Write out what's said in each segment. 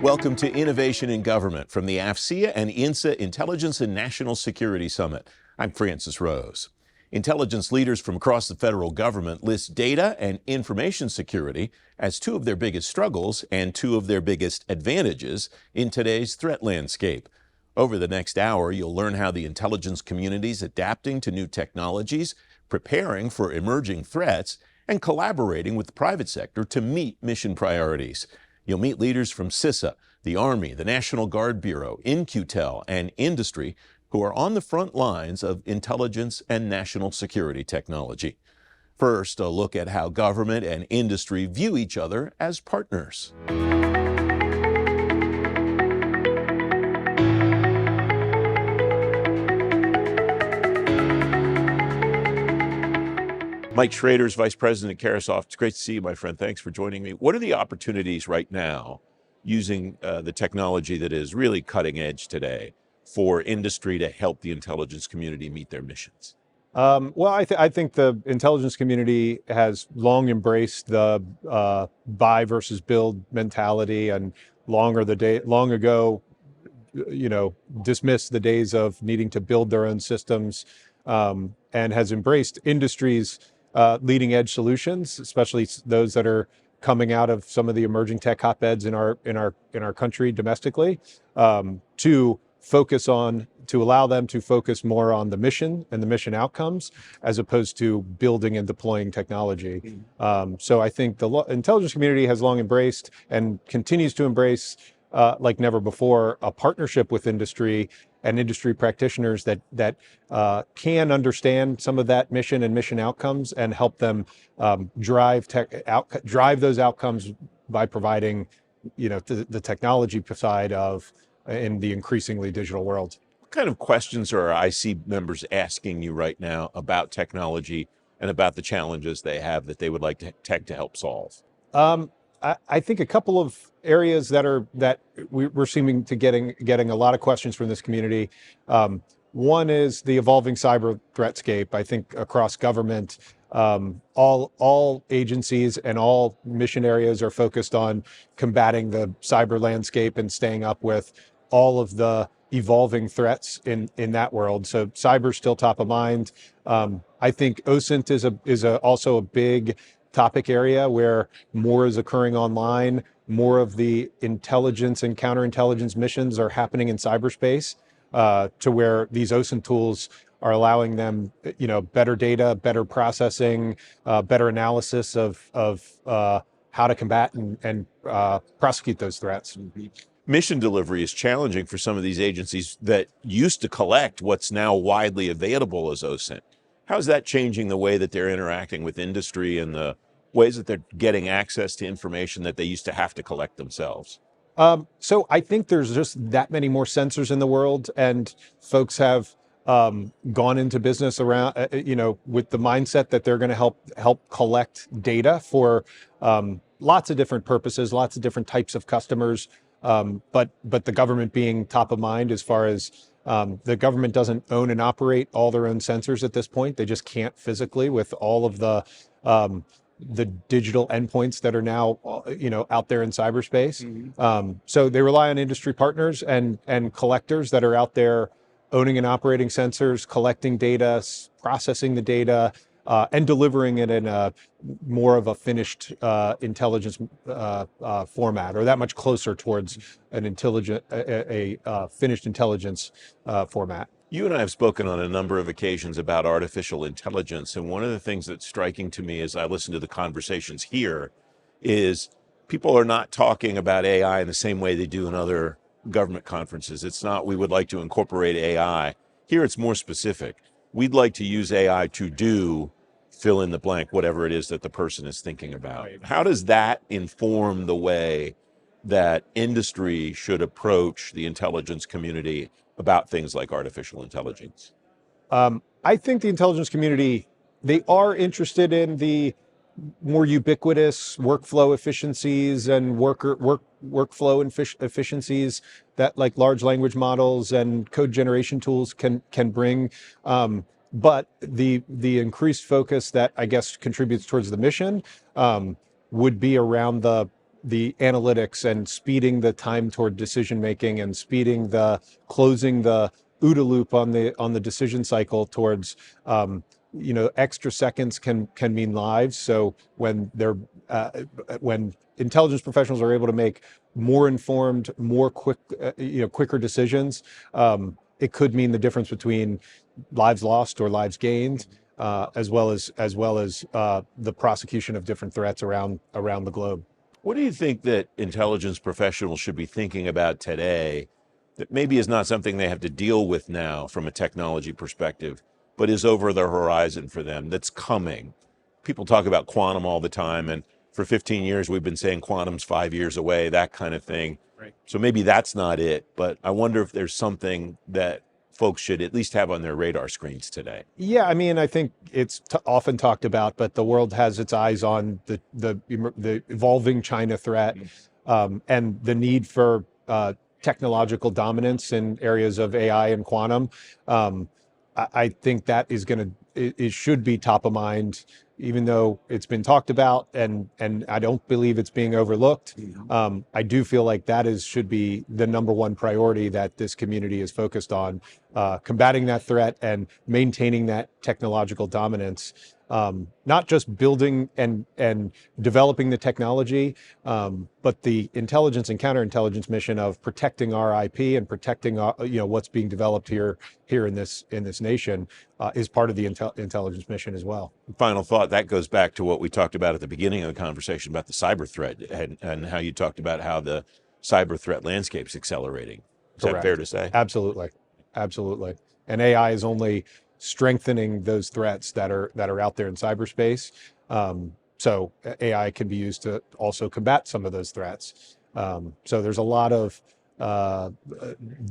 Welcome to Innovation in Government from the AFCEA and INSA Intelligence and National Security Summit. I'm Francis Rose. Intelligence leaders from across the federal government list data and information security as two of their biggest struggles and two of their biggest advantages in today's threat landscape. Over the next hour, you'll learn how the intelligence community is adapting to new technologies, preparing for emerging threats, and collaborating with the private sector to meet mission priorities. You'll meet leaders from CISA, the Army, the National Guard Bureau, In-Q-Tel, and industry who are on the front lines of intelligence and national security technology. First, a look at how government and industry view each other as partners. Mike Shrader is Vice President at Carahsoft. It's great to see you, my friend. Thanks for joining me. What are the opportunities right now using the technology that is really cutting edge today for industry to help the intelligence community meet their missions? Well, I think the intelligence community has long embraced the buy versus build mentality, and long ago, dismissed the days of needing to build their own systems, and has embraced industry's leading edge solutions, especially those that are coming out of some of the emerging tech hotbeds in our country domestically, to allow them to focus more on the mission and the mission outcomes as opposed to building and deploying technology. So I think the intelligence community has long embraced and continues to embrace, like never before, a partnership with industry and industry practitioners that can understand some of that mission and mission outcomes and help them drive those outcomes by providing, the technology side of in the increasingly digital world. What kind of questions are IC members asking you right now about technology and about the challenges they have that they would like tech to help solve? I think a couple of areas that we're seeming to getting a lot of questions from this community. One is the evolving cyber threatscape. I think across government, all agencies and all mission areas are focused on combating the cyber landscape and staying up with all of the evolving threats in that world. So cyber's still top of mind. I think OSINT is also a big topic area where more is occurring online. More of the intelligence and counterintelligence missions are happening in cyberspace, to where these OSINT tools are allowing them, better data, better processing, better analysis of how to combat and prosecute those threats. Mission delivery is challenging for some of these agencies that used to collect what's now widely available as OSINT. How's that changing the way that they're interacting with industry and the ways that they're getting access to information that they used to have to collect themselves? So I think there's just that many more sensors in the world, and folks have gone into business around, with the mindset that they're going to help collect data for lots of different purposes, lots of different types of customers. But the government being top of mind, as far as the government doesn't own and operate all their own sensors at this point. They just can't physically, with all of the digital endpoints that are now, out there in cyberspace. So they rely on industry partners and collectors that are out there owning and operating sensors, collecting data, processing the data, and delivering it in a more of a finished intelligence format, or that much closer towards an finished intelligence format. You and I have spoken on a number of occasions about artificial intelligence, and one of the things that's striking to me as I listen to the conversations here is people are not talking about AI in the same way they do in other government conferences. It's not, we would like to incorporate AI. Here it's more specific. We'd like to use AI to do fill in the blank, whatever it is that the person is thinking about. Right. How does that inform the way that industry should approach the intelligence community about things like artificial intelligence? I think the intelligence community, they are interested in the more ubiquitous workflow efficiencies and workflow efficiencies that like large language models and code generation tools can bring. But the increased focus that I guess contributes towards the mission would be around the the analytics and speeding the time toward decision making and speeding the closing the OODA loop on the decision cycle towards extra seconds can mean lives. So when when intelligence professionals are able to make more informed, more quicker decisions, it could mean the difference between lives lost or lives gained, as well as the prosecution of different threats around the globe. What do you think that intelligence professionals should be thinking about today that maybe is not something they have to deal with now from a technology perspective, but is over the horizon for them, that's coming? People talk about quantum all the time, and for 15 years we've been saying quantum's 5 years away, that kind of thing. Right. So maybe that's not it, but I wonder if there's something that folks should at least have on their radar screens today. Yeah, I mean, I think it's often talked about, but the world has its eyes on the evolving China threat, and the need for technological dominance in areas of AI and quantum. I think that it should be top of mind, even though it's been talked about, and I don't believe it's being overlooked. I do feel like that should be the number one priority that this community is focused on, combating that threat and maintaining that technological dominance. Not just building and developing the technology, but the intelligence and counterintelligence mission of protecting our IP and protecting what's being developed here in this nation is part of the intelligence mission as well. Final thought, that goes back to what we talked about at the beginning of the conversation about the cyber threat and how you talked about how the cyber threat landscape's accelerating. Is Correct. that fair to say? Absolutely. And AI is only strengthening those threats that are out there in cyberspace. So AI can be used to also combat some of those threats. So there's a lot of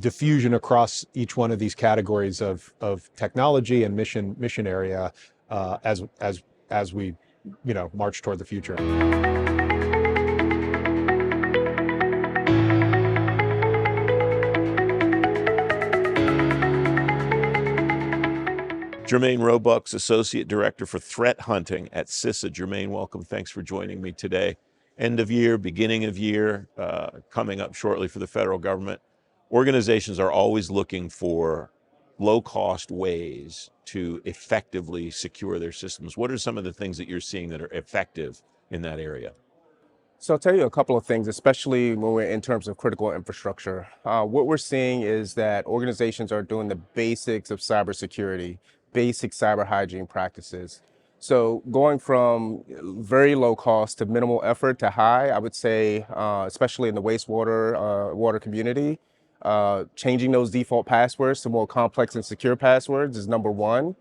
diffusion across each one of these categories of technology and mission area as we march toward the future. Jermaine Roebuck's Associate Director for Threat Hunting at CISA. Jermaine, welcome. Thanks for joining me today. End of year, beginning of year, coming up shortly for the federal government. Organizations are always looking for low-cost ways to effectively secure their systems. What are some of the things that you're seeing that are effective in that area? So I'll tell you a couple of things, especially when we're in terms of critical infrastructure. What we're seeing is that organizations are doing the basics of cybersecurity, basic cyber hygiene practices. So going from very low cost to minimal effort to high, I would say, especially in the wastewater water community, changing those default passwords to more complex and secure passwords is number one.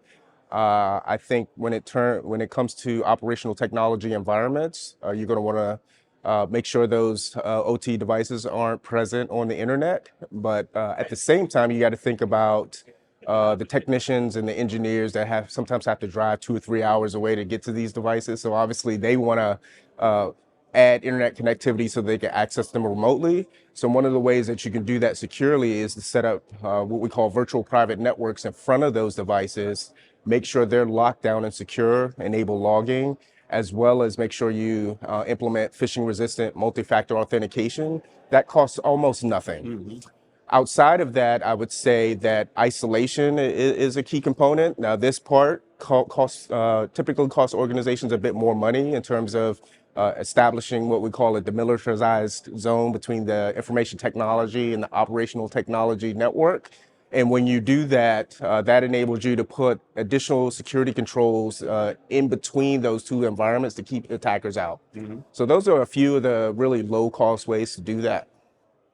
I think when it comes to operational technology environments, you're going to want to make sure those OT devices aren't present on the internet. But at the same time, you got to think about the technicians and the engineers that sometimes have to drive 2 or 3 hours away to get to these devices. So obviously they want to add internet connectivity so they can access them remotely. So one of the ways that you can do that securely is to set up what we call virtual private networks in front of those devices, make sure they're locked down and secure, enable logging, as well as make sure you implement phishing resistant multi-factor authentication. That costs almost nothing. Mm-hmm. Outside of that, I would say that isolation is a key component. Now, this part typically costs organizations a bit more money in terms of establishing what we call a demilitarized zone between the information technology and the operational technology network. And when you do that, that enables you to put additional security controls in between those two environments to keep attackers out. Mm-hmm. So those are a few of the really low-cost ways to do that.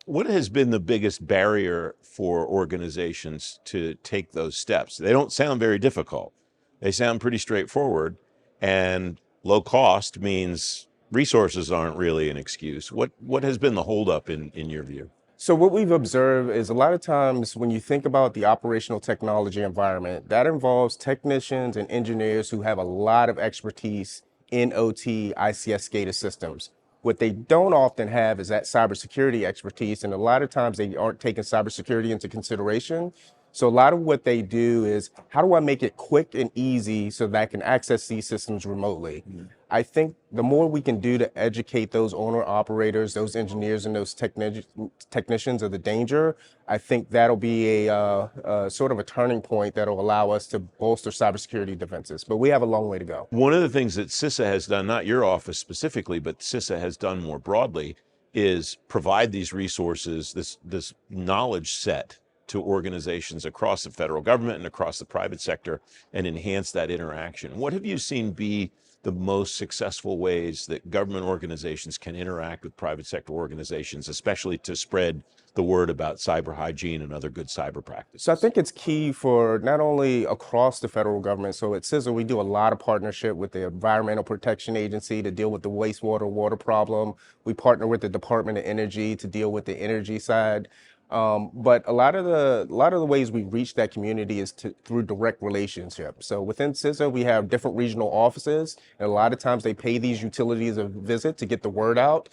What has been the biggest barrier for organizations to take those steps? They don't sound very difficult. They sound pretty straightforward, and low cost means resources aren't really an excuse. What has been the holdup in your view? So what we've observed is a lot of times when you think about the operational technology environment, that involves technicians and engineers who have a lot of expertise in OT, ICS SCADA systems. What they don't often have is that cybersecurity expertise, and a lot of times they aren't taking cybersecurity into consideration. So a lot of what they do is, how do I make it quick and easy so that I can access these systems remotely? I think the more we can do to educate those owner operators, those engineers, and those technicians of the danger, I think that'll be a sort of a turning point that'll allow us to bolster cybersecurity defenses. But we have a long way to go. One of the things that CISA has done, not your office specifically, but CISA has done more broadly, is provide these resources, this knowledge set to organizations across the federal government and across the private sector, and enhance that interaction. What have you seen be the most successful ways that government organizations can interact with private sector organizations, especially to spread the word about cyber hygiene and other good cyber practices? So I think it's key for not only across the federal government. So at CISA, we do a lot of partnership with the Environmental Protection Agency to deal with the water problem. We partner with the Department of Energy to deal with the energy side. But a lot of the ways we reach that community is through direct relationships. So within CISA, we have different regional offices, and a lot of times they pay these utilities a visit to get the word out.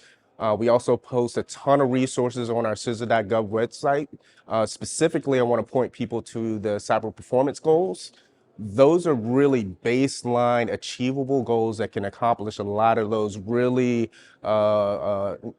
We also post a ton of resources on our CISA.gov website. Specifically, I want to point people to the cyber performance goals. Those are really baseline, achievable goals that can accomplish a lot of those really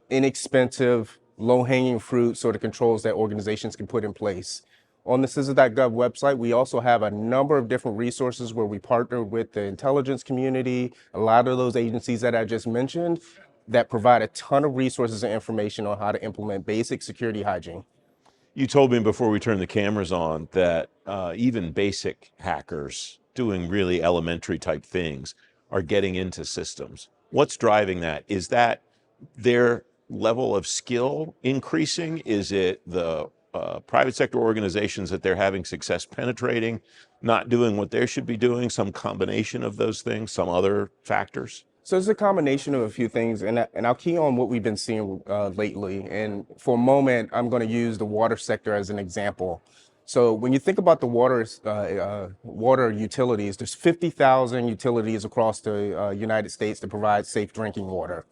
inexpensive, low-hanging fruit sort of controls that organizations can put in place. On the CISA.gov website, we also have a number of different resources where we partner with the intelligence community, a lot of those agencies that I just mentioned, that provide a ton of resources and information on how to implement basic security hygiene. You told me before we turned the cameras on that even basic hackers doing really elementary type things are getting into systems. What's driving that? Is that their level of skill increasing? Is it the private sector organizations that they're having success penetrating, not doing what they should be doing, some combination of those things, some other factors? So it's a combination of a few things, and I'll key on what we've been seeing lately. And for a moment, I'm going to use the water sector as an example. So when you think about the water utilities, there's 50,000 utilities across the United States that provide safe drinking water.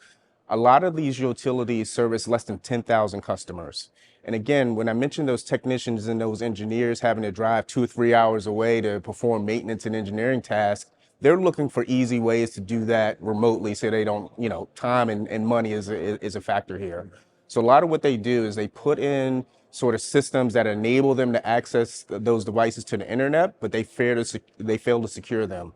A lot of these utilities service less than 10,000 customers. And again, when I mentioned those technicians and those engineers having to drive 2 or 3 hours away to perform maintenance and engineering tasks, they're looking for easy ways to do that remotely so they don't, time and money is a factor here. So a lot of what they do is they put in sort of systems that enable them to access those devices to the internet, but they fail to secure them.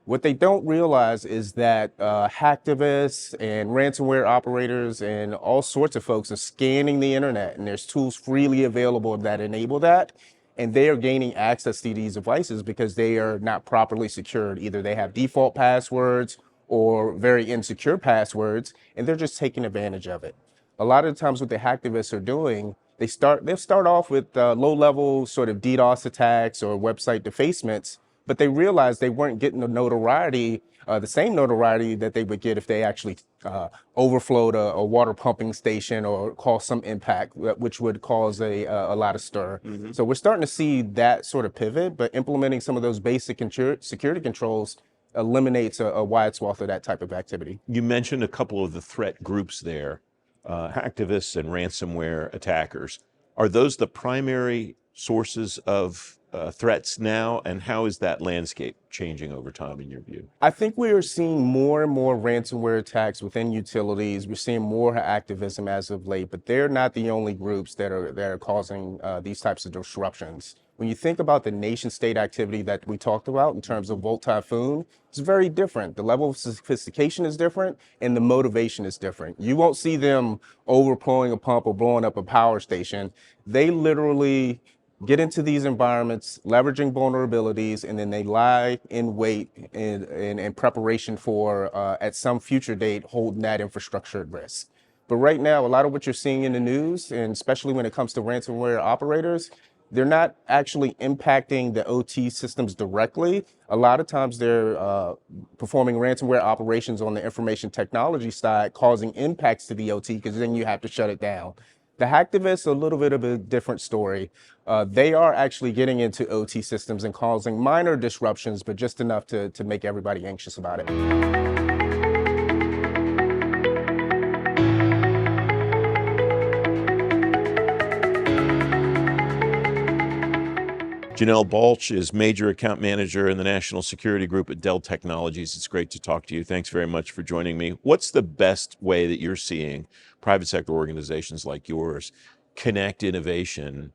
What they don't realize is that hacktivists and ransomware operators and all sorts of folks are scanning the internet, and there's tools freely available that enable that. And they are gaining access to these devices because they are not properly secured. Either they have default passwords or very insecure passwords, and they're just taking advantage of it. A lot of the times what the hacktivists are doing, they'll start off with low-level sort of DDoS attacks or website defacements, but they realized they weren't getting the notoriety, the same notoriety that they would get if they actually overflowed a water pumping station or caused some impact, which would cause a lot of stir. Mm-hmm. So we're starting to see that sort of pivot, but implementing some of those basic security controls eliminates a wide swath of that type of activity. You mentioned a couple of the threat groups there, hacktivists and ransomware attackers. Are those the primary sources of threats now, and how is that landscape changing over time in your view? I think we are seeing more and more ransomware attacks within utilities. We're seeing more activism as of late, but they're not the only groups that are causing these types of disruptions. When you think about the nation-state activity that we talked about in terms of Volt Typhoon, it's very different. The level of sophistication is different, and the motivation is different. You won't see them overflowing a pump or blowing up a power station. They literally get into these environments, leveraging vulnerabilities, and then they lie in wait in preparation for, at some future date, holding that infrastructure at risk. But right now, a lot of what you're seeing in the news, and especially when it comes to ransomware operators, they're not actually impacting the OT systems directly. A lot of times they're performing ransomware operations on the information technology side, causing impacts to the OT, because then you have to shut it down. The hacktivists are a little bit of a different story. They are actually getting into OT systems and causing minor disruptions, but just enough to make everybody anxious about it. Janelle Balch is Major Account Manager in the National Security Group at Dell Technologies. It's great to talk to you. Thanks very much for joining me. What's the best way that you're seeing private sector organizations like yours connect innovation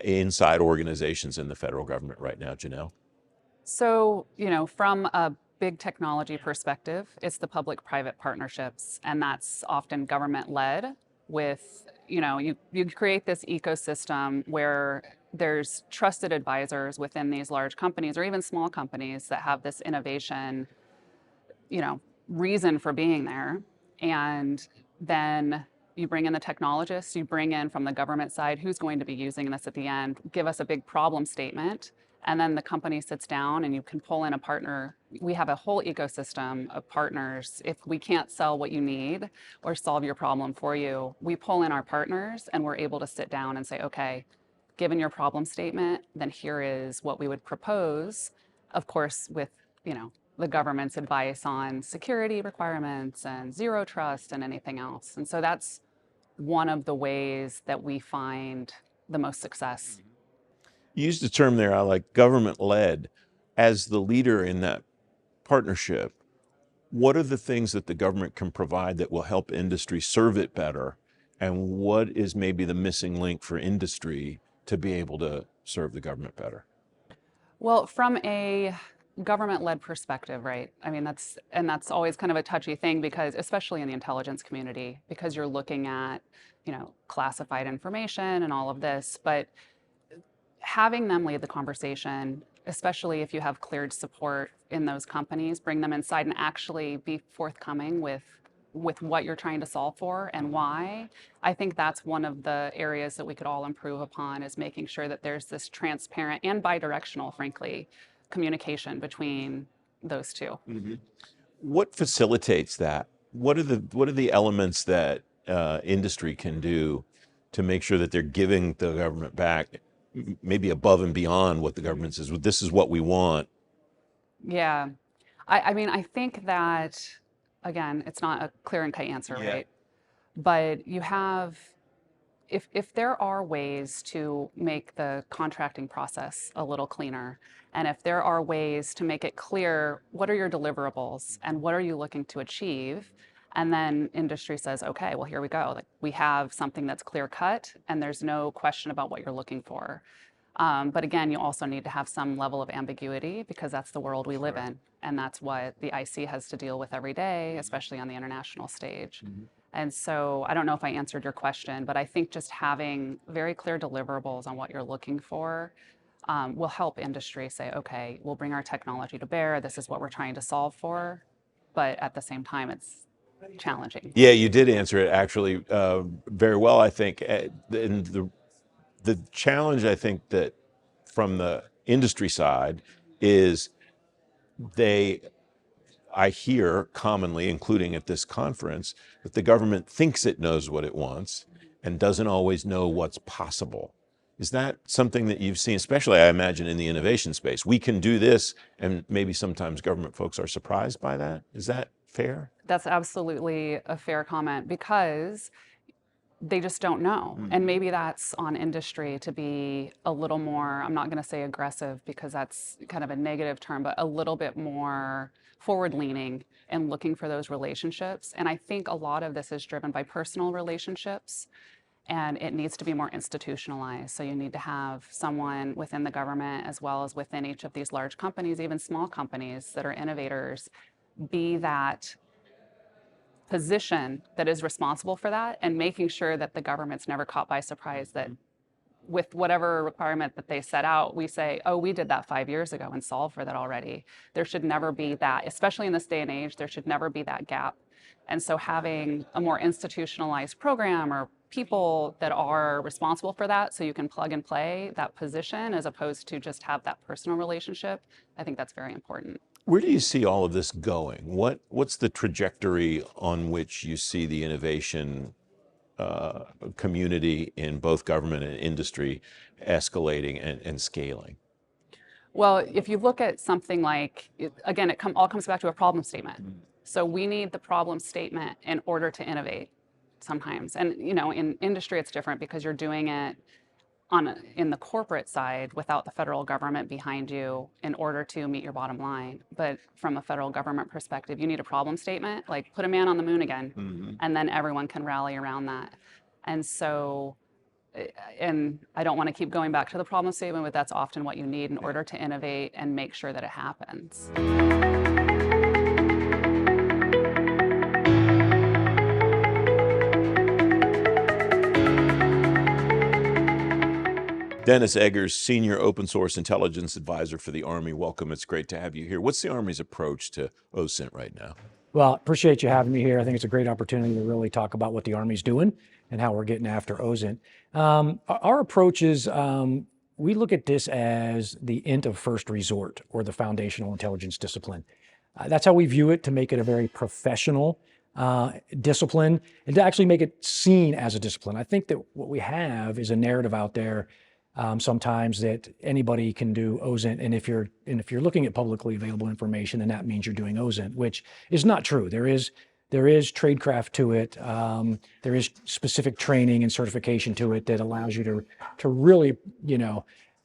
inside organizations in the federal government right now, Janelle? So, from a big technology perspective, it's the public-private partnerships, and that's often government-led with, you create this ecosystem where there's trusted advisors within these large companies or even small companies that have this innovation, reason for being there. And then you bring in the technologists, you bring in from the government side who's going to be using this at the end, give us a big problem statement, and then the company sits down and you can pull in a partner. We have a whole ecosystem of partners. If we can't sell what you need or solve your problem for you, we pull in our partners and we're able to sit down and say, okay, given your problem statement, then here is what we would propose, of course, with, the government's advice on security requirements and zero trust and anything else. And so that's one of the ways that we find the most success. You used a term there I like, government-led. As the leader in that partnership, what are the things that the government can provide that will help industry serve it better? And what is maybe the missing link for industry to be able to serve the government better? Well, from a government-led perspective, right? I mean, that's always kind of a touchy thing because, especially in the intelligence community, because you're looking at, classified information and all of this, but having them lead the conversation, especially if you have cleared support in those companies, bring them inside and actually be forthcoming with what you're trying to solve for and why. I think that's one of the areas that we could all improve upon, is making sure that there's this transparent and bidirectional, frankly, communication between those two. Mm-hmm. What facilitates that? What are the elements that industry can do to make sure that they're giving the government back, maybe above and beyond what the government says, this is what we want? Yeah. I mean, I think that, again, it's not a clear and cut answer, right? But you have, if there are ways to make the contracting process a little cleaner, and if there are ways to make it clear what are your deliverables and what are you looking to achieve, and then industry says, okay, well, here we go. Like, we have something that's clear cut and there's no question about what you're looking for. But again, you also need to have some level of ambiguity because that's the world we live in. And that's what the IC has to deal with every day, especially on the international stage. Mm-hmm. And so I don't know if I answered your question, but I think just having very clear deliverables on what you're looking for will help industry say, okay, we'll bring our technology to bear. This is what we're trying to solve for. But at the same time, it's challenging. Yeah, you did answer it actually very well, I think. And the challenge, I think, that from the industry side is I hear commonly, including at this conference, that the government thinks it knows what it wants and doesn't always know what's possible. Is that something that you've seen, especially, I imagine, in the innovation space? We can do this, and maybe sometimes government folks are surprised by that. Is that fair? That's absolutely a fair comment because they just don't know. Mm-hmm. And maybe that's on industry to be a little more, I'm not going to say aggressive because that's kind of a negative term, but a little bit more forward-leaning and looking for those relationships. And I think a lot of this is driven by personal relationships, and it needs to be more institutionalized. So you need to have someone within the government as well as within each of these large companies, even small companies that are innovators, be that position that is responsible for that, and making sure that the government's never caught by surprise that with whatever requirement that they set out, we say, oh, we did that 5 years ago and solved for that already. There should never be that, especially in this day and age, there should never be that gap. And so having a more institutionalized program or people that are responsible for that so you can plug and play that position as opposed to just have that personal relationship, I think that's very important. Where do you see all of this going? What's the trajectory on which you see the innovation community in both government and industry escalating and scaling? Well, if you look at something like, again, it all comes back to a problem statement. Mm-hmm. So we need the problem statement in order to innovate sometimes. And in industry, it's different because you're doing it in the corporate side without the federal government behind you in order to meet your bottom line. But from a federal government perspective, you need a problem statement, like put a man on the moon again, and then everyone can rally around that. And so, and I don't want to keep going back to the problem statement, but that's often what you need in order to innovate and make sure that it happens. Dennis Eggers, Senior Open Source Intelligence Advisor for the Army. Welcome. It's great to have you here. What's the Army's approach to OSINT right now? Well, appreciate you having me here. I think it's a great opportunity to really talk about what the Army's doing and how we're getting after OSINT. Our approach is we look at this as the INT of first resort, or the foundational intelligence discipline. That's how we view it, to make it a very professional discipline and to actually make it seen as a discipline. I think that what we have is a narrative out there sometimes that anybody can do OSINT, and if you're looking at publicly available information, then that means you're doing OSINT, which is not true. There is tradecraft to it. There is specific training and certification to it that allows you to really,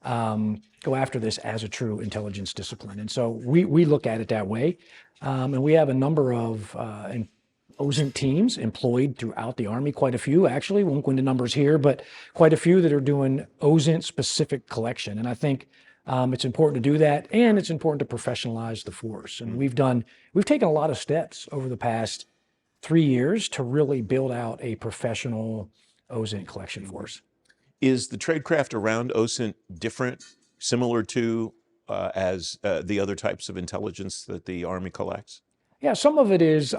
go after this as a true intelligence discipline. And so we look at it that way, and we have a number of OSINT teams employed throughout the Army, quite a few actually, won't go into numbers here, but quite a few that are doing OSINT specific collection. And I think it's important to do that, and it's important to professionalize the force. And we've taken a lot of steps over the past 3 years to really build out a professional OSINT collection force. Is the tradecraft around OSINT different, similar to as the other types of intelligence that the Army collects? Yeah, some of it is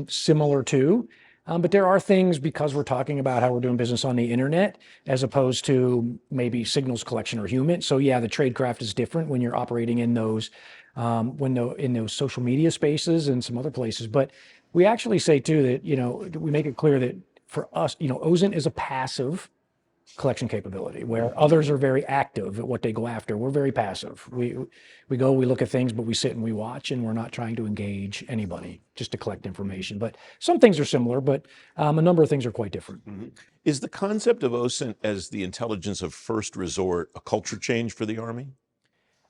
similar to, but there are things, because we're talking about how we're doing business on the internet as opposed to maybe signals collection or human. So yeah, the tradecraft is different when you're operating in those in those social media spaces and some other places. But we actually say too that we make it clear that for us, OSINT is a passive collection capability, where others are very active at what they go after. We're very passive. We go, we look at things, but we sit and we watch, and we're not trying to engage anybody, just to collect information. But some things are similar, but a number of things are quite different. Is the concept of OSINT as the intelligence of first resort a culture change for the Army?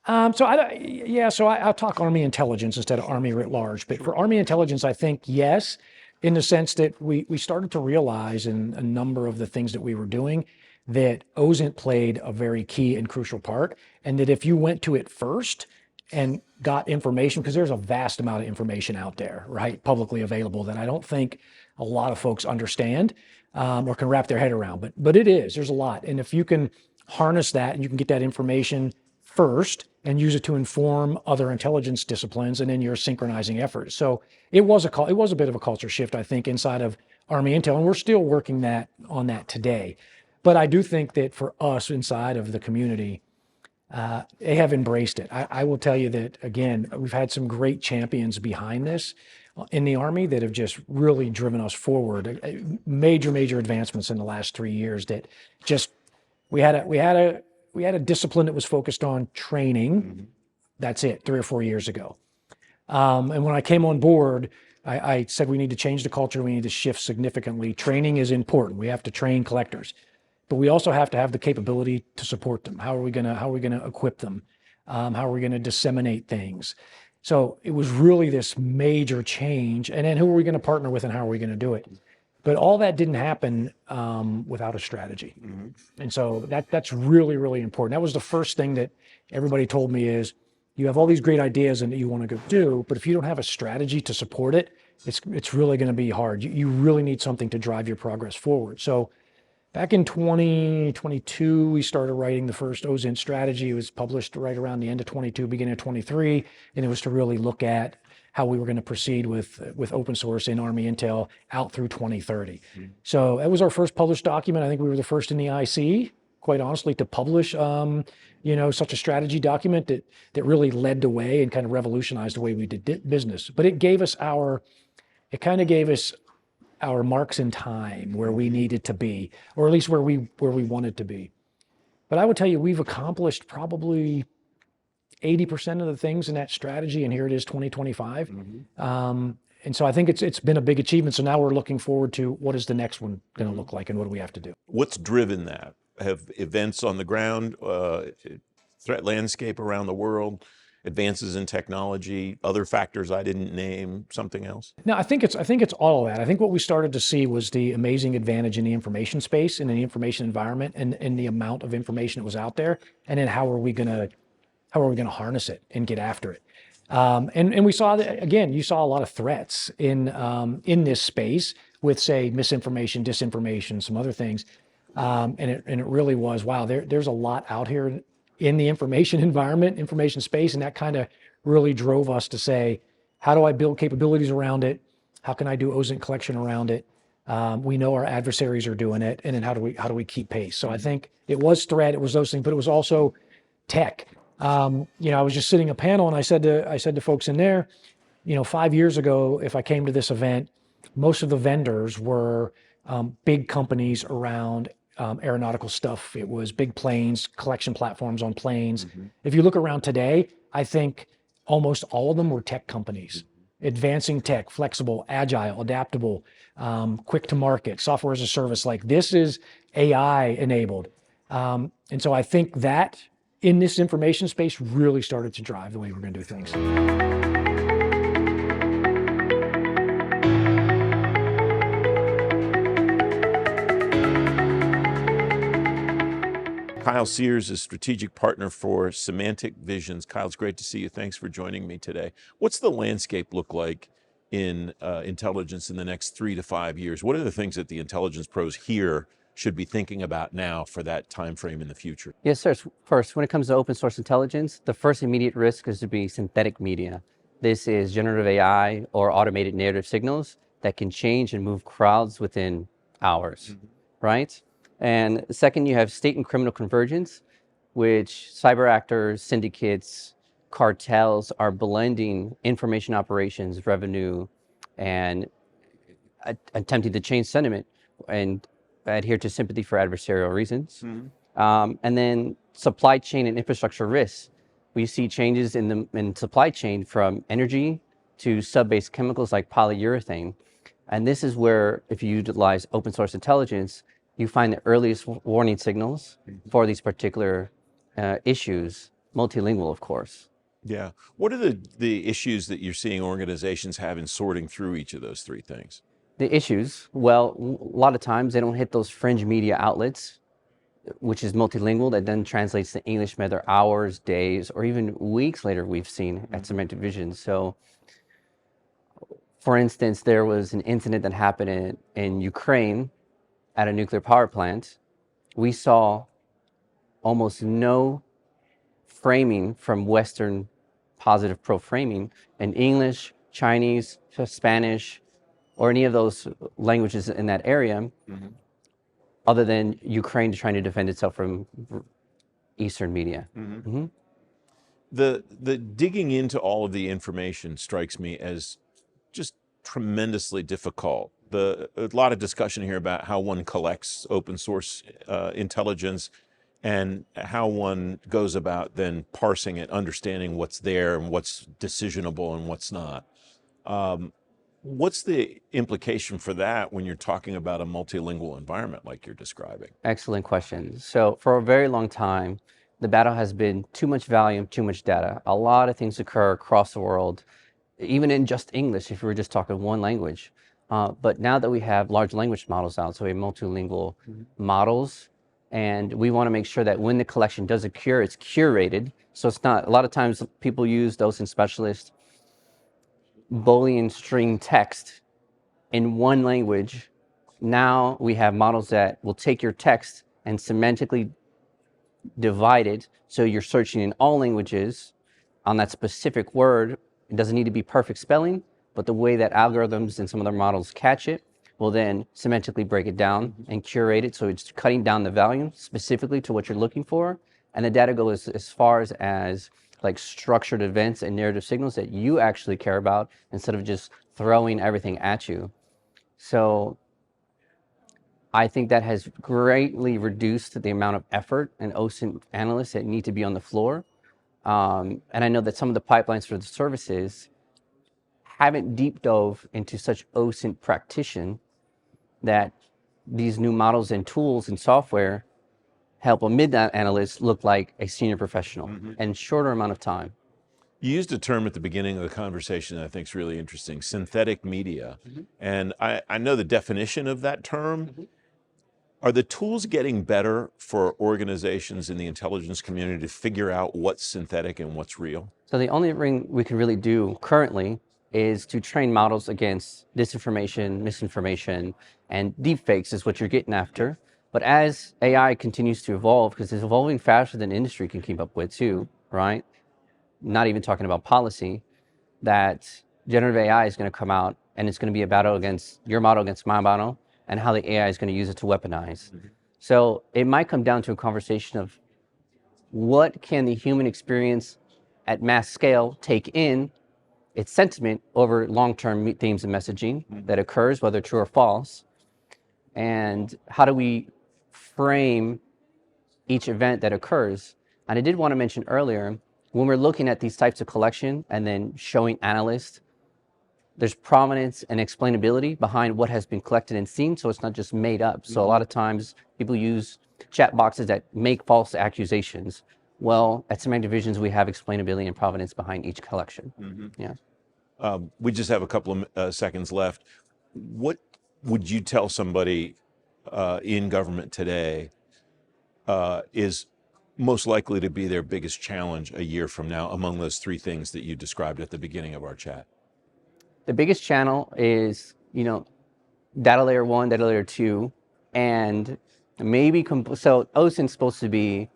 I'll talk Army intelligence instead of Army writ large. But for Army intelligence, I think yes, in the sense that we started to realize in a number of the things that we were doing that OSINT played a very key and crucial part, and that if you went to it first and got information, because there's a vast amount of information out there, right, publicly available, that I don't think a lot of folks understand or can wrap their head around. But there's a lot. And if you can harness that and you can get that information first and use it to inform other intelligence disciplines, and then you're synchronizing efforts. So it was a bit of a culture shift, I think, inside of Army Intel, and we're still working on that today. But I do think that for us inside of the community, they have embraced it. I will tell you that, again, we've had some great champions behind this in the Army that have just really driven us forward. Major advancements in the last 3 years that just, we had a discipline that was focused on training. That's it, 3 or 4 years ago. And when I came on board, I said we need to change the culture. We need to shift significantly. Training is important. We have to train collectors, but we also have to have the capability to support them. How are we gonna equip them? How are we gonna disseminate things? So it was really this major change. And then who are we gonna partner with, and how are we gonna do it? But all that didn't happen without a strategy. And so that's really important. That was the first thing that everybody told me is, you have all these great ideas and that you want to go do, but if you don't have a strategy to support it, it's really going to be hard. You really need something to drive your progress forward. So back in 2022, we started writing the first OSINT strategy. It was published right around the end of 22, beginning of 23, and it was to really look at how we were going to proceed with open source in Army Intel out through 2030. So that was our first published document. I think we were the first in the IC, quite honestly, to publish such a strategy document that really led the way and kind of revolutionized the way we did business. But it gave us our marks in time where we needed to be, or at least where we wanted to be. But I would tell you, we've accomplished probably 80% of the things in that strategy, and here it is, 2025. And so I think it's been a big achievement. So now we're looking forward to what is the next one going to look like, and what do we have to do? What's driven that? have events on the ground, threat landscape around the world, advances in technology, other factors I didn't name, something else? No, I think it's all of that. I think what we started to see was the amazing advantage in the information space and in the information environment and the amount of information that was out there, and then how are we gonna harness it and get after it. And we saw that again. You saw a lot of threats in this space with, say, misinformation, disinformation, some other things, and it really was, wow. There's a lot out here in the information environment, information space, and that kind of really drove us to say, how do I build capabilities around it? How can I do OSINT collection around it? We know our adversaries are doing it, and then how do we keep pace? So I think it was threat, it was those things, but it was also tech. I was just sitting a panel, and I said to folks in there, 5 years ago, if I came to this event, most of the vendors were big companies around aeronautical stuff. It was big planes, collection platforms on planes. If you look around today, I think almost all of them were tech companies, advancing tech, flexible, agile, adaptable, quick to market, software as a service. Like, this is AI enabled. And so I think that in this information space really started to drive the way we're going to do things. Kyle Sears is strategic partner for Semantic Visions. Kyle, it's great to see you. Thanks for joining me today. What's the landscape look like in intelligence in the next 3 to 5 years? What are the things that the intelligence pros here should be thinking about now for that time frame in the future? Yes, sir. First, when it comes to open source intelligence, the first immediate risk is to be synthetic media. This is generative AI or automated narrative signals that can change and move crowds within hours, right? And second, you have state and criminal convergence, which cyber actors, syndicates, cartels are blending information operations, revenue, and attempting to change sentiment and adhere to sympathy for adversarial reasons. And then supply chain and infrastructure risks. We see changes in supply chain from energy to sub-based chemicals like polyurethane. And this is where, if you utilize open source intelligence, you find the earliest warning signals for these particular issues, multilingual, of course. Yeah. What are the issues that you're seeing organizations have in sorting through each of those three things? The issues, well, a lot of times they don't hit those fringe media outlets, which is multilingual, that then translates to English whether hours, days, or even weeks later we've seen at Semantic Visions. So, for instance, there was an incident that happened in Ukraine at a nuclear power plant. We saw almost no framing from Western positive pro-framing in English, Chinese, Spanish, or any of those languages in that area, other than Ukraine trying to defend itself from Eastern media. The digging into all of the information strikes me as just tremendously difficult. A lot of discussion here about how one collects open source intelligence and how one goes about then parsing it, understanding what's there and what's decisionable and what's not. What's the implication for that when you're talking about a multilingual environment like you're describing? Excellent question. So for a very long time, the battle has been too much volume, too much data. A lot of things occur across the world, even in just English, if we were just talking one language. But now that we have large language models out, so we have multilingual models, and we want to make sure that when the collection does occur, it's curated. So it's not, a lot of times people use those in specialists, Boolean string text in one language. Now we have models that will take your text and semantically divide it, so you're searching in all languages on that specific word. It doesn't need to be perfect spelling, but the way that algorithms and some other models catch it will then semantically break it down and curate it, so it's cutting down the volume specifically to what you're looking for. And the data goes as far as like structured events and narrative signals that you actually care about, instead of just throwing everything at you. So I think that has greatly reduced the amount of effort and OSINT analysts that need to be on the floor. And I know that some of the pipelines for the services haven't deep dove into such OSINT practitioner that these new models and tools and software help a mid-analyst look like a senior professional in shorter amount of time. You used a term at the beginning of the conversation that I think is really interesting, synthetic media. And I know the definition of that term. Are the tools getting better for organizations in the intelligence community to figure out what's synthetic and what's real? So the only thing we can really do currently is to train models against disinformation, misinformation, and deepfakes is what you're getting after. But as AI continues to evolve, because it's evolving faster than industry can keep up with too, right? Not even talking about policy, that generative AI is going to come out and it's going to be a battle against your model against my model and how the AI is going to use it to weaponize. So it might come down to a conversation of what can the human experience at mass scale take in its sentiment over long-term themes and messaging that occurs, whether true or false, and how do we frame each event that occurs. And I did want to mention earlier, when we're looking at these types of collection and then showing analysts, there's provenance and explainability behind what has been collected and seen, so it's not just made up. So a lot of times people use chat boxes that make false accusations. Well, at Semantic Divisions, we have explainability and provenance behind each collection. Yeah. We just have a couple of seconds left. What would you tell somebody in government today is most likely to be their biggest challenge a year from now among those three things that you described at the beginning of our chat? The biggest channel is, data layer 1, data layer 2, and maybe, so OSINT's supposed to be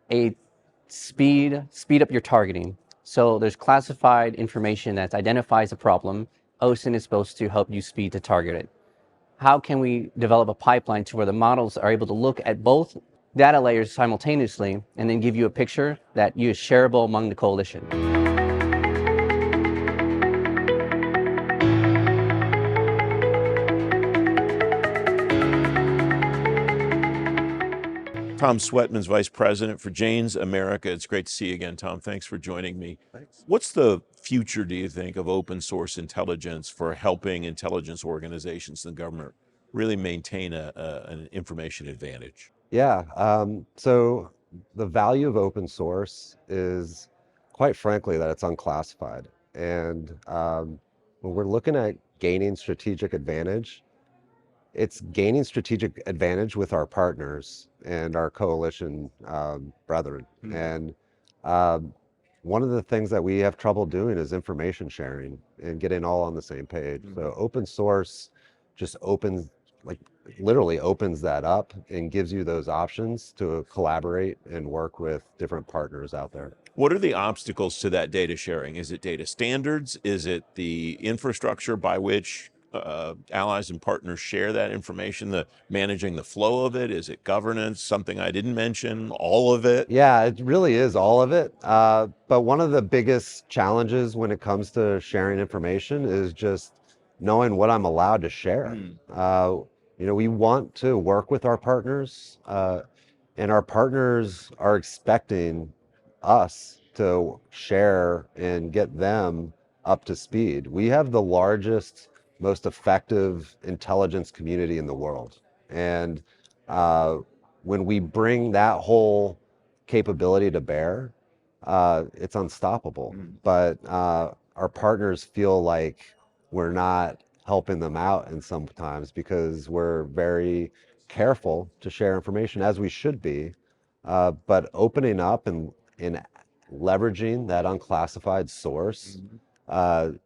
a speed up your targeting. So there's classified information that identifies a problem. OSINT is supposed to help you speed to target it. How can we develop a pipeline to where the models are able to look at both data layers simultaneously and then give you a picture that is shareable among the coalition? Tom Sweatman's Vice President for Jane's America. It's great to see you again, Tom. Thanks for joining me. Thanks. What's the future, do you think, of open source intelligence for helping intelligence organizations and government really maintain an information advantage? Yeah, so the value of open source is, quite frankly, that it's unclassified. And when we're looking at gaining strategic advantage, it's gaining strategic advantage with our partners and our coalition brethren. And one of the things that we have trouble doing is information sharing and getting all on the same page. So open source just literally opens that up and gives you those options to collaborate and work with different partners out there. What are the obstacles to that data sharing? Is it data standards? Is it the infrastructure by which allies and partners share that information, managing the flow of it? Is it governance, something I didn't mention, all of it? Yeah, it really is all of it. But one of the biggest challenges when it comes to sharing information is just knowing what I'm allowed to share. We want to work with our partners, and our partners are expecting us to share and get them up to speed. We have the largest, most effective intelligence community in the world. And when we bring that whole capability to bear, it's unstoppable. But our partners feel like we're not helping them out in sometimes because we're very careful to share information, as we should be. But opening up and leveraging that unclassified source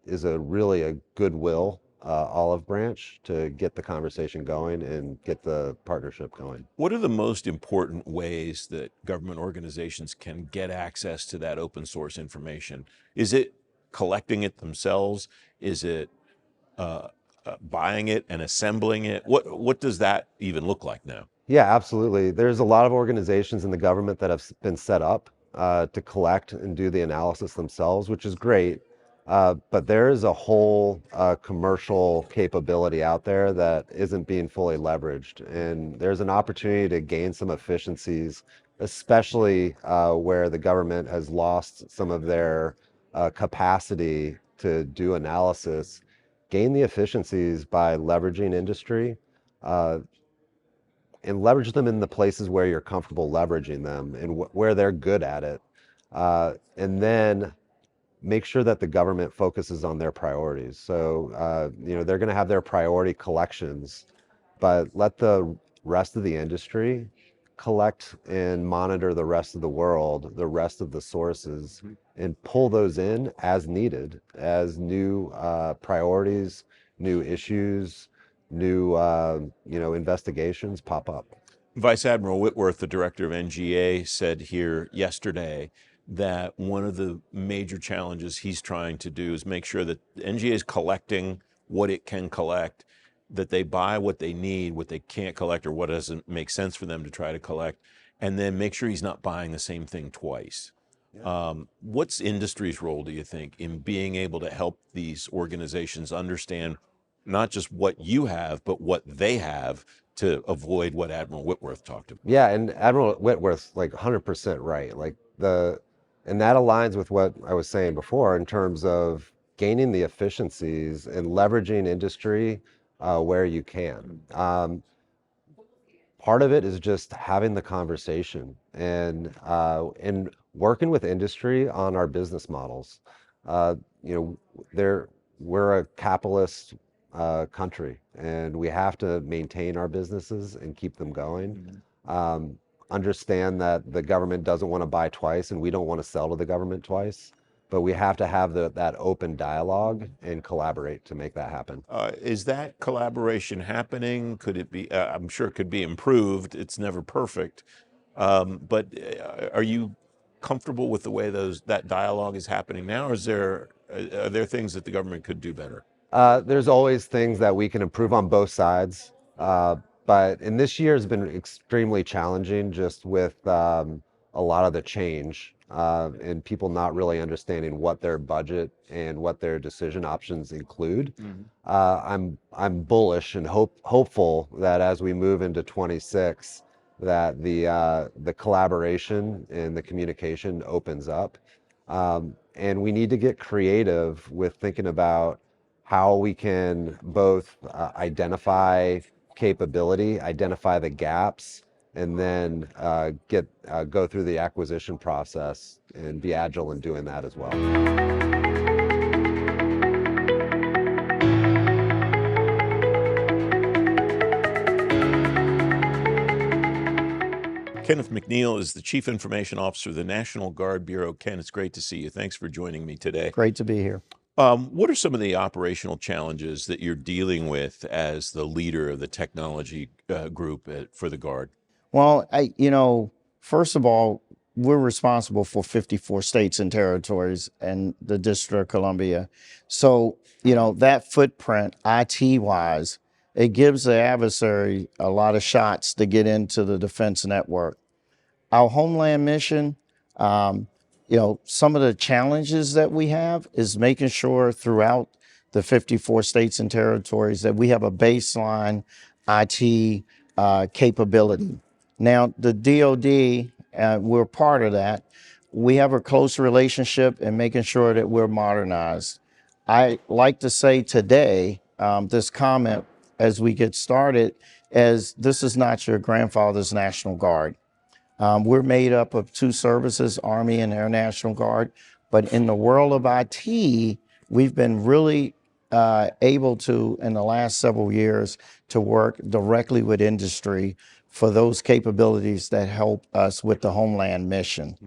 is really a goodwill olive branch to get the conversation going and get the partnership going. What are the most important ways that government organizations can get access to that open source information? Is it collecting it themselves? Is it buying it and assembling it? What does that even look like now? Yeah, absolutely. There's a lot of organizations in the government that have been set up to collect and do the analysis themselves, which is great. But there is a whole commercial capability out there that isn't being fully leveraged. And there's an opportunity to gain some efficiencies, especially where the government has lost some of their capacity to do analysis. Gain the efficiencies by leveraging industry. and leverage them in the places where you're comfortable leveraging them and where they're good at it. And then make sure that the government focuses on their priorities. So, they're going to have their priority collections, but let the rest of the industry collect and monitor the rest of the world, the rest of the sources, and pull those in as needed, as new priorities, new issues, new investigations pop up. Vice Admiral Whitworth, the director of NGA, said here yesterday that one of the major challenges he's trying to do is make sure that NGA is collecting what it can collect, that they buy what they need, what they can't collect, or what doesn't make sense for them to try to collect, and then make sure he's not buying the same thing twice. What's industry's role, do you think, in being able to help these organizations understand not just what you have, but what they have to avoid what Admiral Whitworth talked about? Yeah, and Admiral Whitworth's like 100% right. And that aligns with what I was saying before in terms of gaining the efficiencies and leveraging industry where you can. Part of it is just having the conversation and working with industry on our business models. We're a capitalist country, and we have to maintain our businesses and keep them going. Understand that the government doesn't want to buy twice, and we don't want to sell to the government twice. But we have to have that open dialogue and collaborate to make that happen. Is that collaboration happening? Could it be? I'm sure it could be improved. It's never perfect. But are you comfortable with the way that dialogue is happening now, or are there things that the government could do better? There's always things that we can improve on both sides. And this year has been extremely challenging just with a lot of the change and people not really understanding what their budget and what their decision options include. I'm bullish and hopeful that as we move into 26, that the collaboration and the communication opens up. And we need to get creative with thinking about how we can both identify capability, identify the gaps, and then go through the acquisition process and be agile in doing that as well. Kenneth McNeil is the Chief Information Officer of the National Guard Bureau. Ken, it's great to see you. Thanks for joining me today. Great to be here. What are some of the operational challenges that you're dealing with as the leader of the technology group for the Guard? Well, first of all, we're responsible for 54 states and territories and the District of Columbia. So, that footprint, IT-wise, it gives the adversary a lot of shots to get into the defense network. Our homeland mission, some of the challenges that we have is making sure throughout the 54 states and territories that we have a baseline IT capability. Now, the DoD, we're part of that. We have a close relationship in making sure that we're modernized. I like to say today, this comment as we get started, as this is not your grandfather's National Guard. We're made up of two services, Army and Air National Guard. But in the world of IT, we've been really able to, in the last several years, to work directly with industry for those capabilities that help us with the homeland mission.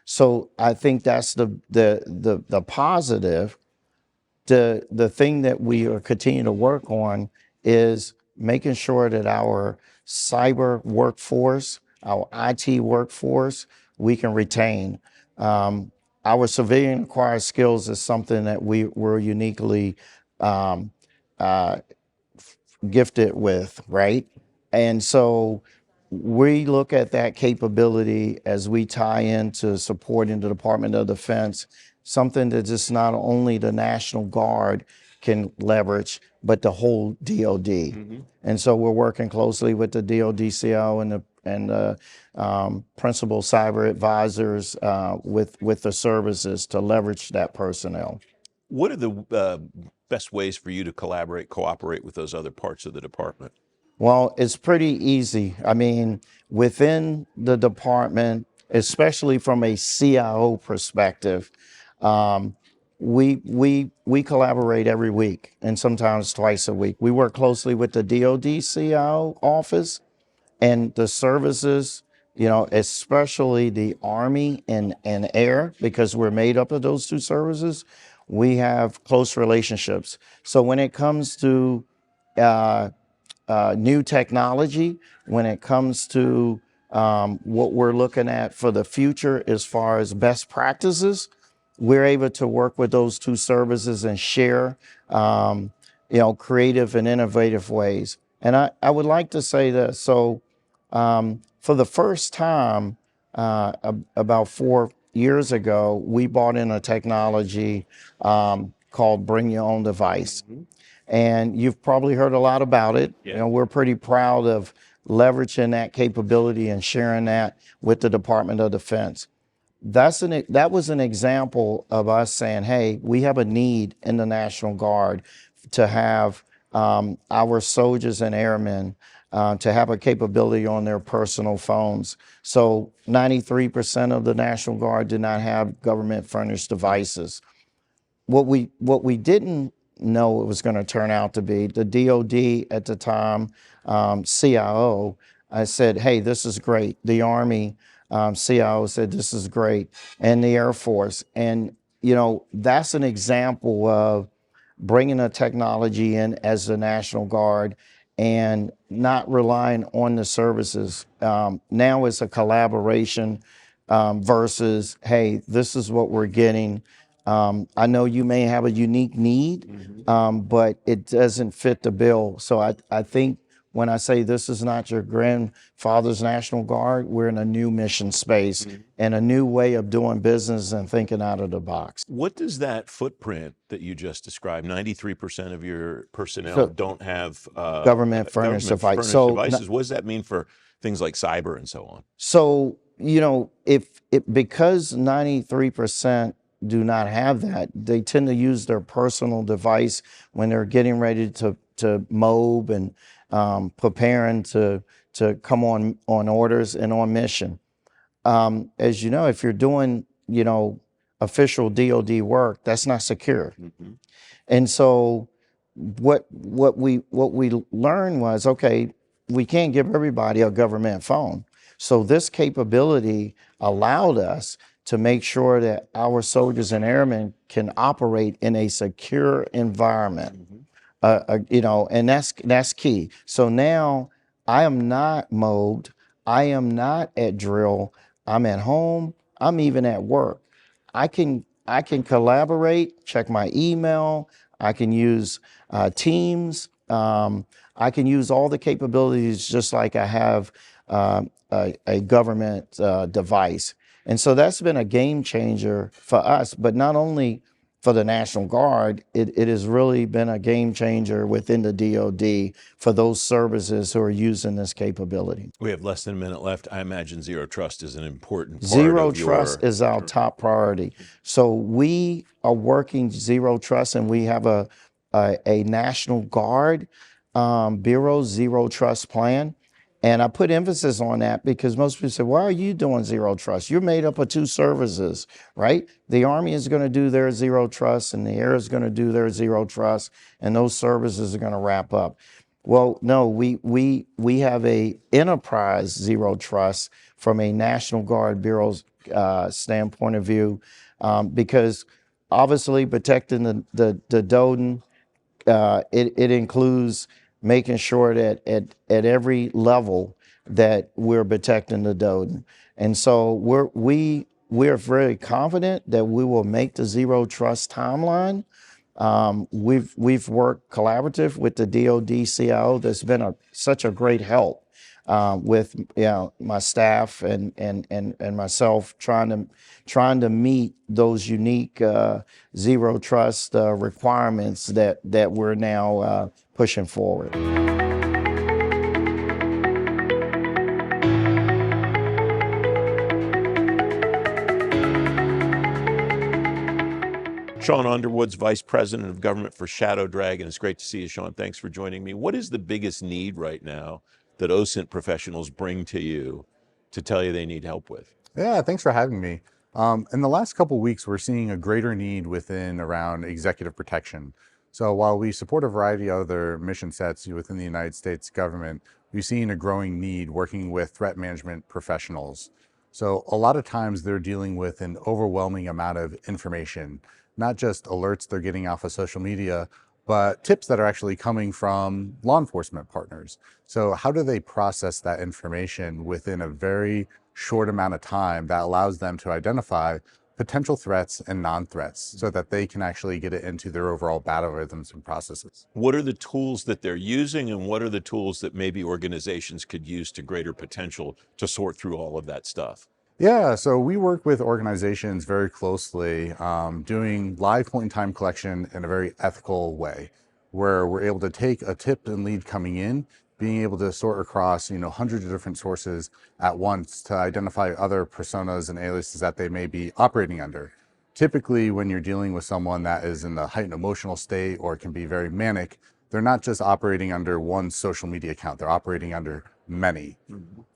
So I think that's the positive. The thing that we are continuing to work on is making sure that our cyber workforce, our IT workforce, we can retain. Our civilian acquired skills is something that we're uniquely gifted with, right? And so we look at that capability as we tie into supporting the Department of Defense, something that just not only the National Guard can leverage, but the whole DoD. And so we're working closely with the DoD CO and the principal cyber advisors with the services to leverage that personnel. What are the best ways for you to cooperate with those other parts of the department? Well, it's pretty easy. I mean, within the department, especially from a CIO perspective, um, we collaborate every week and sometimes twice a week. We work closely with the DoD CIO office and the services, you know, especially the Army and Air, because we're made up of those two services. We have close relationships. So when it comes to uh, new technology, when it comes to what we're looking at for the future as far as best practices, we're able to work with those two services and share, you know, creative and innovative ways. And I would like to say this. So for the first time, about 4 years ago, we bought in a technology called Bring Your Own Device. And you've probably heard a lot about it. Yeah. You know, we're pretty proud of leveraging that capability and sharing that with the Department of Defense. That was an example of us saying, hey, we have a need in the National Guard to have our soldiers and airmen to have a capability on their personal phones. So 93% of the National Guard did not have government furnished devices. What we didn't know it was going to turn out to be, the DoD at the time, CIO, I said, hey, this is great. The Army CIO said, this is great. And the Air Force. And, you know, that's an example of bringing a technology in as the National Guard and not relying on the services. Now it's a collaboration versus, hey, this is what we're getting. I know you may have a unique need, but it doesn't fit the bill. So I think when I say this is not your grandfather's National Guard, we're in a new mission space and a new way of doing business and thinking out of the box. What does that footprint that you just described, 93% of your personnel So- don't have Government furnished device. furnished So- devices. What does that mean for things like cyber and so on? So, you know, because 93% do not have that, they tend to use their personal device when they're getting ready to mob and preparing to come on orders and on mission. As you know, if you're doing, you know, official DoD work, that's not secure. And so what we learned was, okay, we can't give everybody a government phone. So this capability allowed us to make sure that our soldiers and airmen can operate in a secure environment. You know, and that's key. So now I am not mowed. I am not at drill. I'm at home. I'm even at work. I can collaborate, check my email. I can use Teams. I can use all the capabilities just like I have a government device. And so that's been a game changer for us, but not only for the National Guard, it has really been a game changer within the DoD for those services who are using this capability. We have less than a minute left. I imagine zero trust is an important part Zero of your... trust is our top priority. So we are working zero trust, and we have a National Guard Bureau zero trust plan. And I put emphasis on that because most people say, why are you doing zero trust? You're made up of two services, right? The Army is going to do their zero trust and the Air is going to do their zero trust, and those services are going to wrap up. Well, no, we have a enterprise zero trust from a National Guard Bureau's standpoint of view, because obviously protecting the DoD, it includes making sure that at every level that we're protecting the DoD. And so we're very confident that we will make the zero trust timeline. We've worked collaborative with the DoD CIO. That's been such a great help with my staff and myself trying to meet those unique zero trust requirements that we're now pushing forward. Sean Underwood's Vice President of Government for Shadow Dragon. It's great to see you, Sean. Thanks for joining me. What is the biggest need right now that OSINT professionals bring to you to tell you they need help with? Yeah, thanks for having me. In the last couple of weeks, we're seeing a greater need within around executive protection. So while we support a variety of other mission sets within the United States government, we've seen a growing need working with threat management professionals. So a lot of times they're dealing with an overwhelming amount of information, not just alerts they're getting off of social media, but tips that are actually coming from law enforcement partners. So how do they process that information within a very short amount of time that allows them to identify potential threats and non-threats so that they can actually get it into their overall battle rhythms and processes? What are the tools that they're using, and what are the tools that maybe organizations could use to greater potential to sort through all of that stuff? Yeah, so we work with organizations very closely, doing live point-in-time collection in a very ethical way, where we're able to take a tip and lead coming in, being able to sort across, hundreds of different sources at once to identify other personas and aliases that they may be operating under. Typically, when you're dealing with someone that is in a heightened emotional state or can be very manic, they're not just operating under one social media account, they're operating under many.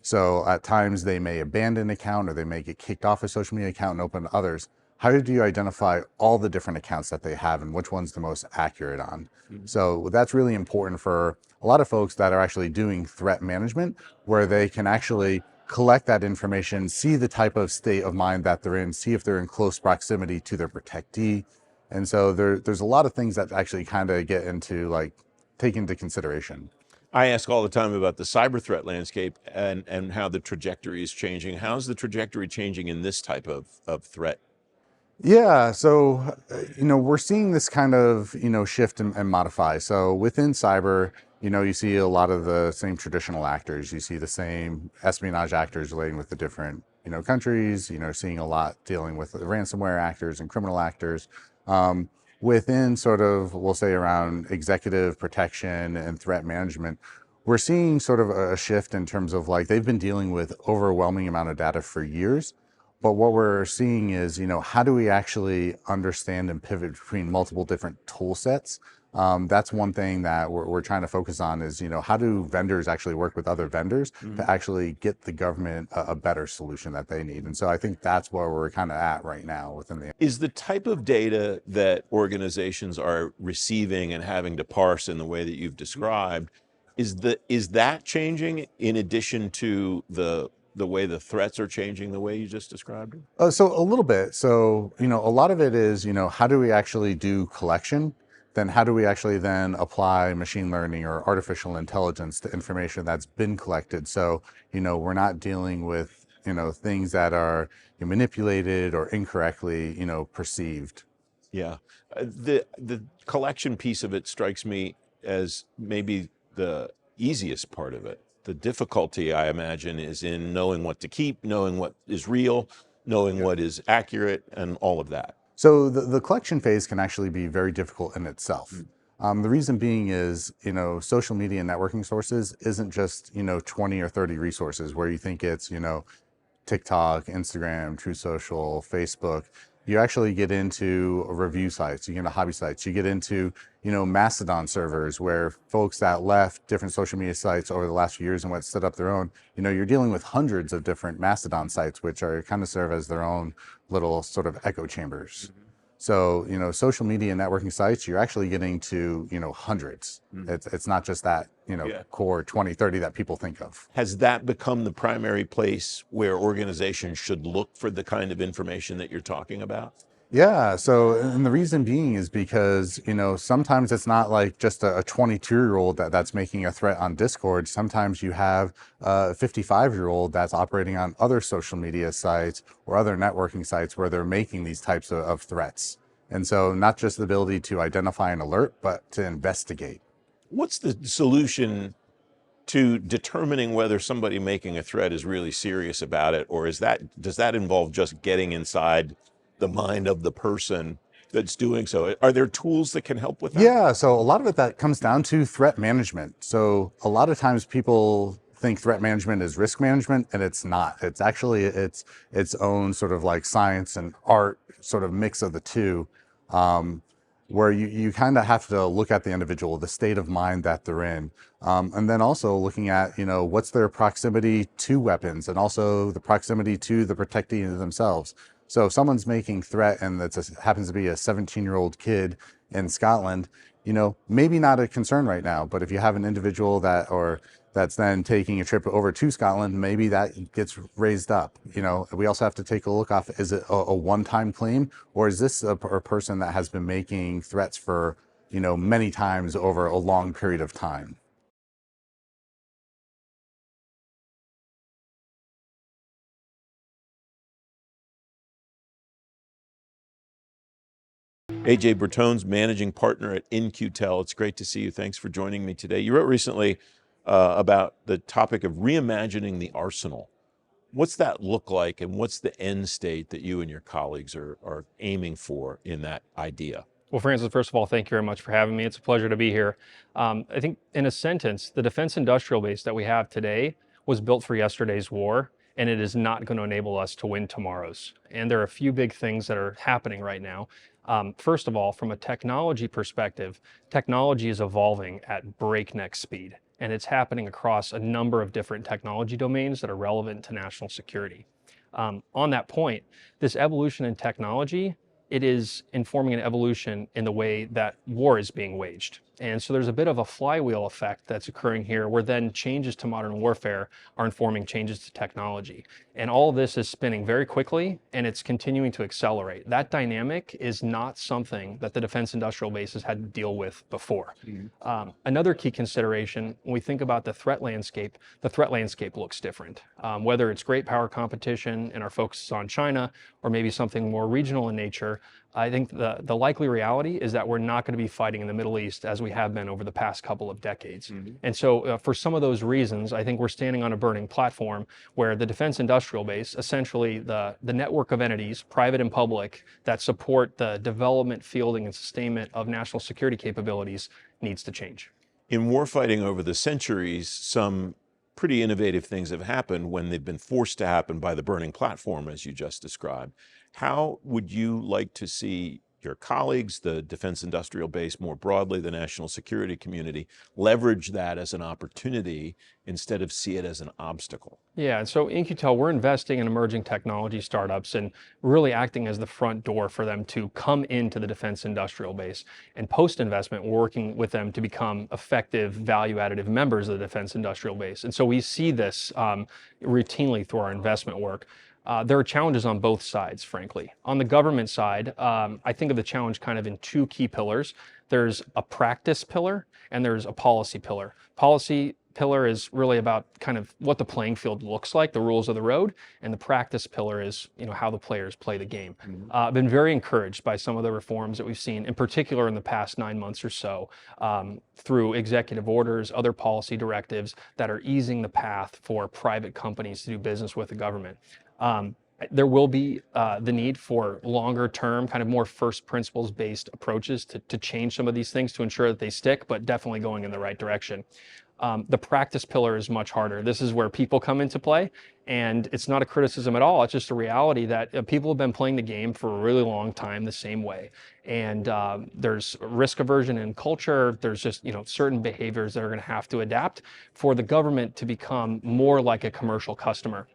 So at times they may abandon an account or they may get kicked off a social media account and open others. How do you identify all the different accounts that they have and which one's the most accurate on? So that's really important for a lot of folks that are actually doing threat management, where they can actually collect that information, see the type of state of mind that they're in, see if they're in close proximity to their protectee. And so there's a lot of things that actually kind of get into take into consideration. I ask all the time about the cyber threat landscape and how the trajectory is changing. How's the trajectory changing in this type of threat? Yeah, so, we're seeing this kind of, shift and modify. So within cyber, you see a lot of the same traditional actors. You see the same espionage actors relating with the different, countries, seeing a lot dealing with the ransomware actors and criminal actors. Within sort of, we'll say around executive protection and threat management, we're seeing sort of a shift in terms of they've been dealing with overwhelming amount of data for years. But what we're seeing is, how do we actually understand and pivot between multiple different tool sets? That's one thing that we're trying to focus on is, how do vendors actually work with other vendors to actually get the government a better solution that they need? And so I think that's where we're kind of at right now within the... Is the type of data that organizations are receiving and having to parse in the way that you've described, is that changing in addition to the way the threats are changing the way you just described it? So a little bit. So, a lot of it is, how do we actually do collection? Then how do we actually then apply machine learning or artificial intelligence to information that's been collected? So, we're not dealing with, things that are manipulated or incorrectly, perceived. Yeah. The collection piece of it strikes me as maybe the easiest part of it. The difficulty, I imagine, is in knowing what to keep, knowing what is real, knowing what is accurate, and all of that. So the collection phase can actually be very difficult in itself. The reason being is, social media and networking sources isn't just, 20 or 30 resources where you think it's, TikTok, Instagram, True Social, Facebook. You actually get into review sites, you get into hobby sites, you get into, Mastodon servers where folks that left different social media sites over the last few years and went set up their own, you're dealing with hundreds of different Mastodon sites, which are kind of serve as their own little sort of echo chambers. So, social media and networking sites, you're actually getting to, hundreds. It's not just that, core 20, 30 that people think of. Has that become the primary place where organizations should look for the kind of information that you're talking about? Yeah, so, and the reason being is because, sometimes it's not like just a 22-year-old that's making a threat on Discord. Sometimes you have a 55-year-old that's operating on other social media sites or other networking sites where they're making these types of threats. And so not just the ability to identify an alert, but to investigate. What's the solution to determining whether somebody making a threat is really serious about it, or does that involve just getting inside the mind of the person that's doing so? Are there tools that can help with that? Yeah, so a lot of it that comes down to threat management. So a lot of times people think threat management is risk management, and it's not. It's actually its own sort of science and art sort of mix of the two. where you kind of have to look at the individual, the state of mind that they're in, and then also looking at, what's their proximity to weapons and also the proximity to the protecting of themselves. So if someone's making threat and happens to be a 17-year-old kid in Scotland, maybe not a concern right now, but if you have an individual that's then taking a trip over to Scotland, maybe that gets raised up. We also have to take a look off, is it a one-time claim, or is this a person that has been making threats for, many times over a long period of time? AJ Bertone's managing partner at In-Q-Tel. It's great to see you. Thanks for joining me today. You wrote recently about the topic of reimagining the arsenal. What's that look like, and what's the end state that you and your colleagues are aiming for in that idea? Well, Francis, first of all, thank you very much for having me. It's a pleasure to be here. I think in a sentence, the defense industrial base that we have today was built for yesterday's war, and it is not going to enable us to win tomorrow's. And there are a few big things that are happening right now. First of all, from a technology perspective, technology is evolving at breakneck speed, and it's happening across a number of different technology domains that are relevant to national security. On that point, this evolution in technology, it is informing an evolution in the way that war is being waged. And so there's a bit of a flywheel effect that's occurring here, where then changes to modern warfare are informing changes to technology. And all of this is spinning very quickly, and it's continuing to accelerate. That dynamic is not something that the defense industrial base has had to deal with before. Another key consideration, when we think about the threat landscape looks different. Whether it's great power competition and our focus is on China, or maybe something more regional in nature, I think the likely reality is that we're not going to be fighting in the Middle East as we have been over the past couple of decades. And so for some of those reasons, I think we're standing on a burning platform where the defense industrial base, essentially the network of entities, private and public, that support the development, fielding, and sustainment of national security capabilities needs to change. In warfighting over the centuries, some pretty innovative things have happened when they've been forced to happen by the burning platform, as you just described. How would you like to see your colleagues, the defense industrial base more broadly, the national security community, leverage that as an opportunity instead of see it as an obstacle? Yeah, and so In-Q-Tel, we're investing in emerging technology startups and really acting as the front door for them to come into the defense industrial base. And post-investment, we're working with them to become effective, value-additive members of the defense industrial base. And so we see this routinely through our investment work. There are challenges on both sides, frankly. On the government side, I think of the challenge kind of in two key pillars. There's a practice pillar and there's a policy pillar. Policy pillar is really about kind of what the playing field looks like, the rules of the road, and the practice pillar is, how the players play the game. I've been very encouraged by some of the reforms that we've seen, in particular in the past 9 months or so, through executive orders, other policy directives that are easing the path for private companies to do business with the government. There will be the need for longer term, kind of more first principles based approaches to change some of these things to ensure that they stick, but definitely going in the right direction. The practice pillar is much harder. This is where people come into play, and it's not a criticism at all. It's just a reality that people have been playing the game for a really long time the same way. And there's risk aversion in culture. There's just, certain behaviors that are going to have to adapt for the government to become more like a commercial customer.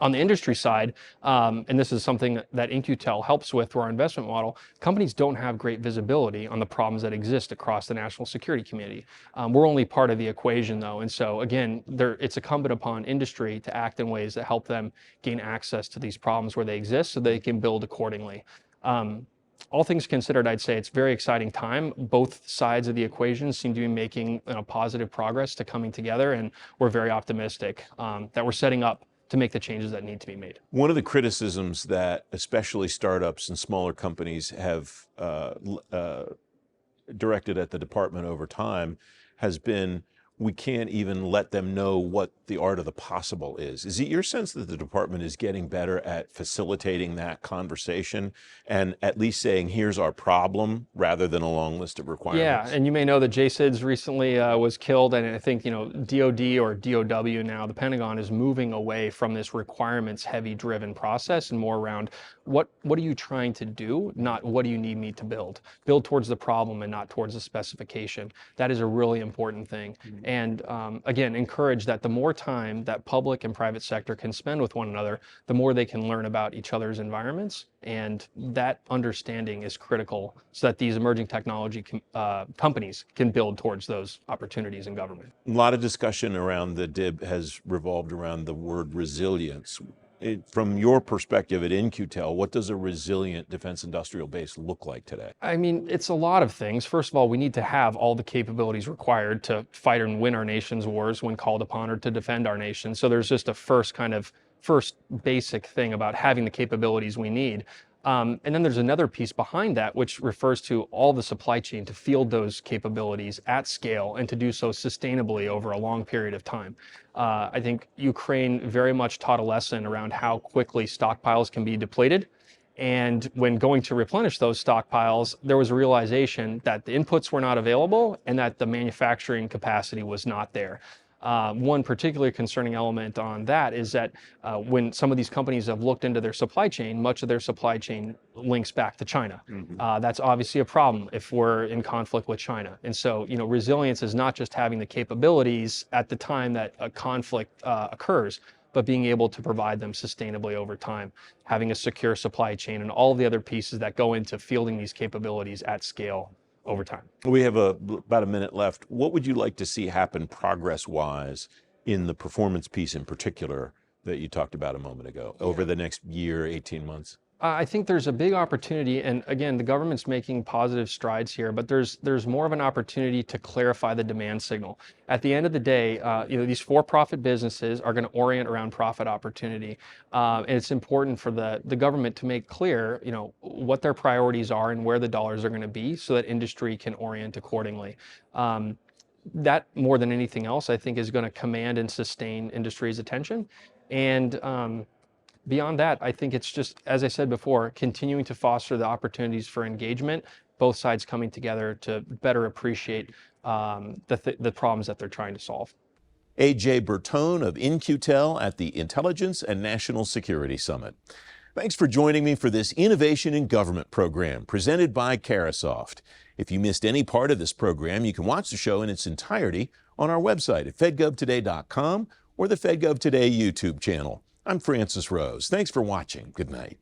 On the industry side, and this is something that In-Q-Tel helps with through our investment model, companies don't have great visibility on the problems that exist across the national security community. We're only part of the equation, though, and so again, it's incumbent upon industry to act in ways that help them gain access to these problems where they exist so they can build accordingly. All things considered, I'd say it's a very exciting time. Both sides of the equation seem to be making positive progress to coming together, and we're very optimistic that we're setting up to make the changes that need to be made. One of the criticisms that especially startups and smaller companies have directed at the department over time has been, we can't even let them know what the art of the possible is. Is it your sense that the department is getting better at facilitating that conversation and at least saying, here's our problem, rather than a long list of requirements? Yeah, and you may know that JSIDS recently was killed, and I think, DOD or DOW now, the Pentagon is moving away from this requirements-heavy driven process and more around what are you trying to do, not what do you need me to build. Build towards the problem and not towards the specification. That is a really important thing. And again, encourage that the more time that public and private sector can spend with one another, the more they can learn about each other's environments. And that understanding is critical so that these emerging technology companies can build towards those opportunities in government. A lot of discussion around the DIB has revolved around the word resilience. From your perspective at In-Q-Tel, what does a resilient defense industrial base look like today? I mean, it's a lot of things. First of all, we need to have all the capabilities required to fight and win our nation's wars when called upon, or to defend our nation. So there's just a first basic thing about having the capabilities we need. And then there's another piece behind that, which refers to all the supply chain to field those capabilities at scale and to do so sustainably over a long period of time. I think Ukraine very much taught a lesson around how quickly stockpiles can be depleted. And when going to replenish those stockpiles, there was a realization that the inputs were not available and that the manufacturing capacity was not there. One particularly concerning element on that is that when some of these companies have looked into their supply chain, much of their supply chain links back to China. That's obviously a problem if we're in conflict with China. And so, resilience is not just having the capabilities at the time that a conflict occurs, but being able to provide them sustainably over time, having a secure supply chain, and all the other pieces that go into fielding these capabilities at scale over time. We have about a minute left. What would you like to see happen progress-wise in the performance piece in particular that you talked about a moment ago over the next year, 18 months? I think there's a big opportunity, and again, the government's making positive strides here, but there's more of an opportunity to clarify the demand signal. At the end of the day, these for-profit businesses are going to orient around profit opportunity, and it's important for the government to make clear, what their priorities are and where the dollars are going to be, so that industry can orient accordingly. That, more than anything else, I think is going to command and sustain industry's attention, and beyond that, I think it's just, as I said before, continuing to foster the opportunities for engagement, both sides coming together to better appreciate the problems that they're trying to solve. A.J. Bertone of In-Q-Tel at the Intelligence and National Security Summit. Thanks for joining me for this Innovation in Government program presented by Carahsoft. If you missed any part of this program, you can watch the show in its entirety on our website at fedgovtoday.com or the FedGov Today YouTube channel. I'm Francis Rose. Thanks for watching. Good night.